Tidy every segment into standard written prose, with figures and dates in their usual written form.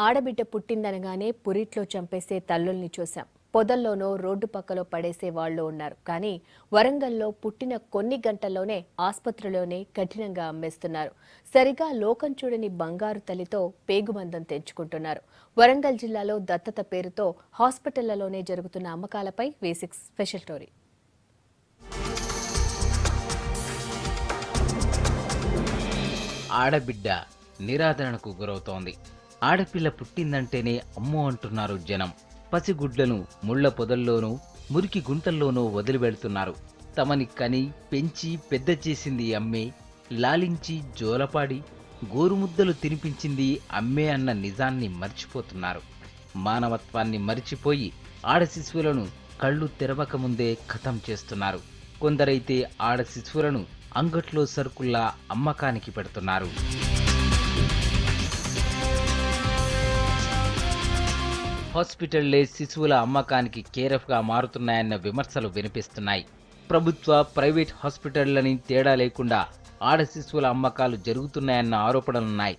ఆడబిడ్డ పుట్టిందనగానే పురిట్లో చంపేసే తల్లుల్ని చూశాం. పొదల్లోనో రోడ్డు పక్కలో పడేసే వాళ్ళు ఉన్నారు. కానీ వరంగల్లో పుట్టిన కొన్ని గంటల్లోనే ఆస్పత్రిలోనే కఠినంగా అమ్మేస్తున్నారు. సరిగా లోకం చూడని బంగారు తల్లితో పేగుబంధం తెంచుకుంటున్నారు. వరంగల్ జిల్లాలో దత్తత పేరుతో హాస్పిటళ్లలోనే జరుగుతున్న అమ్మకాలపై V6 స్పెషల్ స్టోరీ. ఆడబిడ్డ నిరాదరణకు గురవుతోంది. ఆడపిల్ల పుట్టిందంటేనే అమ్మో అంటున్నారు జనం. పసిగుడ్లను ముళ్ల పొదల్లోనూ మురికి గుంటల్లోనూ వదిలిపెడుతున్నారు. తమని కని పెంచి పెద్ద చేసింది అమ్మే, లాలించి జోలపాడి గోరుముద్దలు తినిపించింది అమ్మే అన్న నిజాన్ని మర్చిపోతున్నారు. మానవత్వాన్ని మరిచిపోయి ఆడ శిశువులను కళ్ళు తెరవకముందే ఖతం చేస్తున్నారు. కొందరైతే ఆడ శిశువులను అంగట్లో సరుకుల్లా అమ్మకానికి పెడుతున్నారు. హాస్పిటళ్లే శిశువుల అమ్మకానికి కేరఫ్గా మారుతున్నాయన్న విమర్శలు వినిపిస్తున్నాయి. ప్రభుత్వ, ప్రైవేట్ హాస్పిటళ్లని తేడా లేకుండా ఆడ శిశువుల అమ్మకాలు జరుగుతున్నాయన్న ఆరోపణలున్నాయి.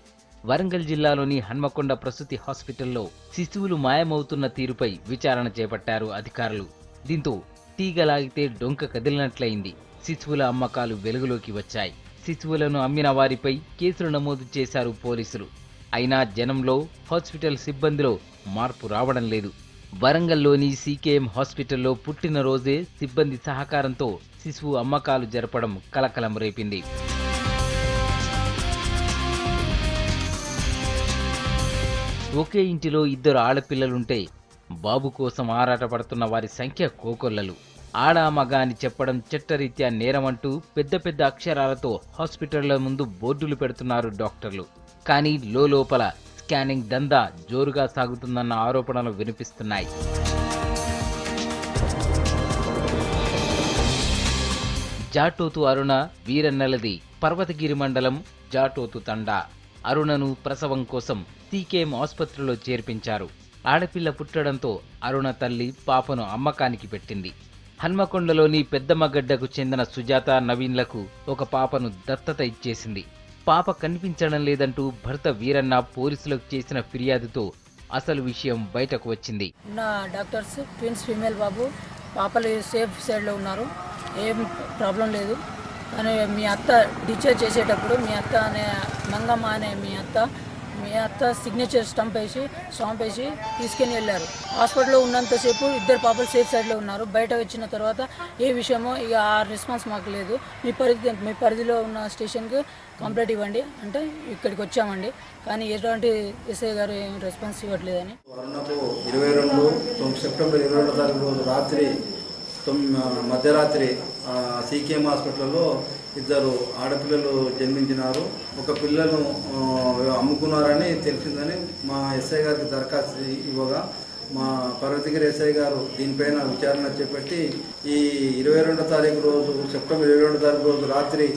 వరంగల్ జిల్లాలోని హన్మకొండ ప్రసూతి హాస్పిటల్లో శిశువులు మాయమవుతున్న తీరుపై విచారణ చేపట్టారు అధికారులు. దీంతో తీగలాగితే డొంక కదిలినట్లయింది. శిశువుల అమ్మకాలు వెలుగులోకి వచ్చాయి. శిశువులను అమ్మిన వారిపై కేసులు నమోదు చేశారు పోలీసులు. అయినా జనంలో, హాస్పిటల్ సిబ్బందిలో మార్పు రావడం లేదు. వరంగల్లోని CKM హాస్పిటల్లో పుట్టినరోజే సిబ్బంది సహకారంతో శిశువు అమ్మకాలు జరపడం కలకలం రేపింది. ఒకే ఇంటిలో ఇద్దరు ఆడపిల్లలుంటే బాబు కోసం ఆరాటపడుతున్న వారి సంఖ్య కోకొల్లలు. ఆడ మగ అని చెప్పడం చట్టరీత్యా నేరమంటూ పెద్ద పెద్ద అక్షరాలతో హాస్పిటళ్ల ముందు బోర్డులు పెడుతున్నారు డాక్టర్లు. కానీ లోపల స్కానింగ్ దందా జోరుగా సాగుతుందన్న ఆరోపణలు వినిపిస్తున్నాయి. జాటోతు అరుణ వీరన్నలది పర్వతగిరి మండలం జాటోతు తండా. అరుణను ప్రసవం కోసం CKM ఆసుపత్రిలో చేర్పించారు. ఆడపిల్ల పుట్టడంతో అరుణ తల్లి పాపను అమ్మకానికి పెట్టింది. హన్మకొండలోని పెద్దమ్మగడ్డకు చెందిన సుజాత, నవీన్లకు ఒక పాపను దత్తత ఇచ్చేసింది. పాప కనిపించడం లేదంటూ భర్త వీరన్న పోలీసులకు చేసిన ఫిర్యాదుతో అసలు విషయం బయటకు వచ్చింది. నా డాక్టర్స్ ట్విన్స్ ఫీమేల్ బాబు, పాపలు సేఫ్ సైడ్లో ఉన్నారు, ఏం ప్రాబ్లం లేదు. కానీ మీ అత్త డిశ్చార్జ్ చేసేటప్పుడు మీ అత్త అనే మంగమ్మ అనే మీ అత్త సిగ్నేచర్ స్టాంప్ వేసి తీసుకుని వెళ్ళారు. హాస్పిటల్లో ఉన్నంతసేపు ఇద్దరు పాపలు సేఫ్ సైడ్లో ఉన్నారు. బయట వచ్చిన తర్వాత ఏ విషయమో ఇక ఆ రెస్పాన్స్ మాకు లేదు. మీ పరిధిలో ఉన్న స్టేషన్కి కంప్లైంట్ ఇవ్వండి అంటే ఇక్కడికి వచ్చామండి. కానీ ఎటువంటి ఎస్ఐ గారు ఏం రెస్పాన్స్ ఇవ్వట్లేదని. వరుణకు 22 సెప్టెంబర్ 22 తారీఖు రోజు రాత్రి మధ్యరాత్రి CKM హాస్పిటల్లో ఇద్దరు ఆడపిల్లలు జన్మించినారు. ఒక పిల్లను అమ్ముకున్నారని తెలిసిందని మా ఎస్ఐ గారికి దరఖాస్తు ఇవ్వగా మా పర్వతగిరి ఎస్ఐ గారు దీనిపైన విచారణ చేపట్టి ఈ 22 తారీఖు రోజు సెప్టెంబర్ 22 తారీఖు రోజు రాత్రి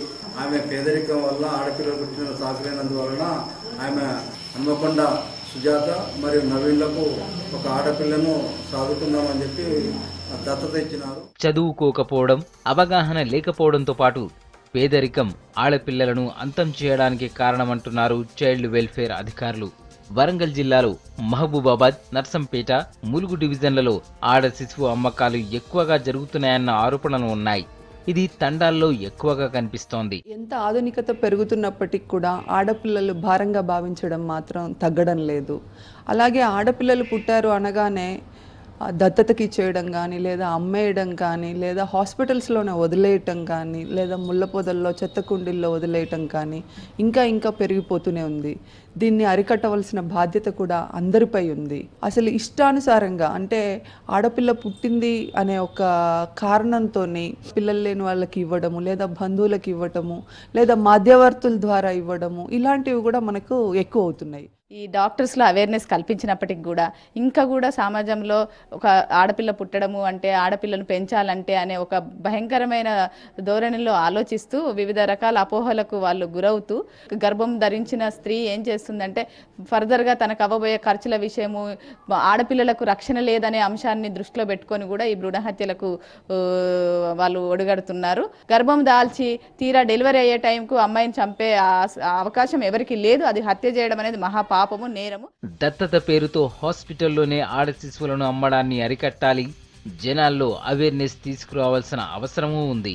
ఆమె పేదరికం వల్ల ఆడపిల్లలు పుట్టిన సాగులేనందువలన ఆమె హన్మకొండ సుజాత మరియు నవీన్లకు ఒక ఆడపిల్లను సాదుకుందామని చెప్పి దత్తత ఇచ్చినారు. చదువుకోకపోవడం, అవగాహన లేకపోవడంతో పాటు పేదరికం ఆడపిల్లలను అంతం చేయడానికి కారణమంటున్నారు చైల్డ్ వెల్ఫేర్ అధికారులు. వరంగల్ జిల్లాలో మహబూబాబాద్, నర్సంపేట, ములుగు డివిజన్లలో ఆడ శిశువు అమ్మకాలు ఎక్కువగా జరుగుతున్నాయన్న ఆరోపణలు ఉన్నాయి. ఇది తండాల్లో ఎక్కువగా కనిపిస్తోంది. ఎంత ఆధునికత పెరుగుతున్నప్పటికీ కూడా ఆడపిల్లలు భారంగా భావించడం మాత్రం తగ్గడం లేదు. అలాగే ఆడపిల్లలు పుట్టారు అనగానే దత్తతకి ఇచ్చేయడం కానీ, లేదా అమ్మేయడం కానీ, లేదా హాస్పిటల్స్లోనే వదిలేయటం కానీ, లేదా ముళ్ళ పొదల్లో, చెత్త కుండీల్లో వదిలేయటం కానీ ఇంకా పెరిగిపోతూనే ఉంది. దీన్ని అరికట్టవలసిన బాధ్యత కూడా అందరిపై ఉంది. అసలు ఇష్టానుసారంగా అంటే ఆడపిల్ల పుట్టింది అనే ఒక కారణంతో పిల్లలు లేని వాళ్ళకి ఇవ్వడము, లేదా బంధువులకు ఇవ్వటము, లేదా మధ్యవర్తుల ద్వారా ఇవ్వడము, ఇలాంటివి కూడా మనకు ఎక్కువ అవుతున్నాయి. ఈ డాక్టర్స్లో అవేర్నెస్ కల్పించినప్పటికి కూడా ఇంకా కూడా సమాజంలో ఒక ఆడపిల్ల పుట్టడము అంటే, ఆడపిల్లను పెంచాలంటే అనే ఒక భయంకరమైన ధోరణిలో ఆలోచిస్తూ వివిధ రకాల అపోహలకు వాళ్ళు గురవుతూ గర్భం ధరించిన స్త్రీ ఏం చేస్తుంది చేస్తుందంటే ఫర్దర్గా తనకు అవ్వబోయే ఖర్చుల విషయము, ఆడపిల్లలకు రక్షణ లేదనే అంశాన్ని దృష్టిలో పెట్టుకొని కూడా ఈ భ్రూణ హత్యలకు వాళ్ళు ఒడిగడుతున్నారు. గర్భం దాల్చి తీరా డెలివరీ అయ్యే టైంకు అమ్మాయిని చంపే అవకాశం ఎవరికి లేదు. అది హత్య చేయడం అనేది మహాపాపము, నేరము. దత్తత పేరుతో హాస్పిటల్లోనే ఆడ శిశువులను అమ్మడాన్ని అరికట్టాలి. జనాల్లో అవేర్నెస్ తీసుకురావాల్సిన అవసరమూ ఉంది.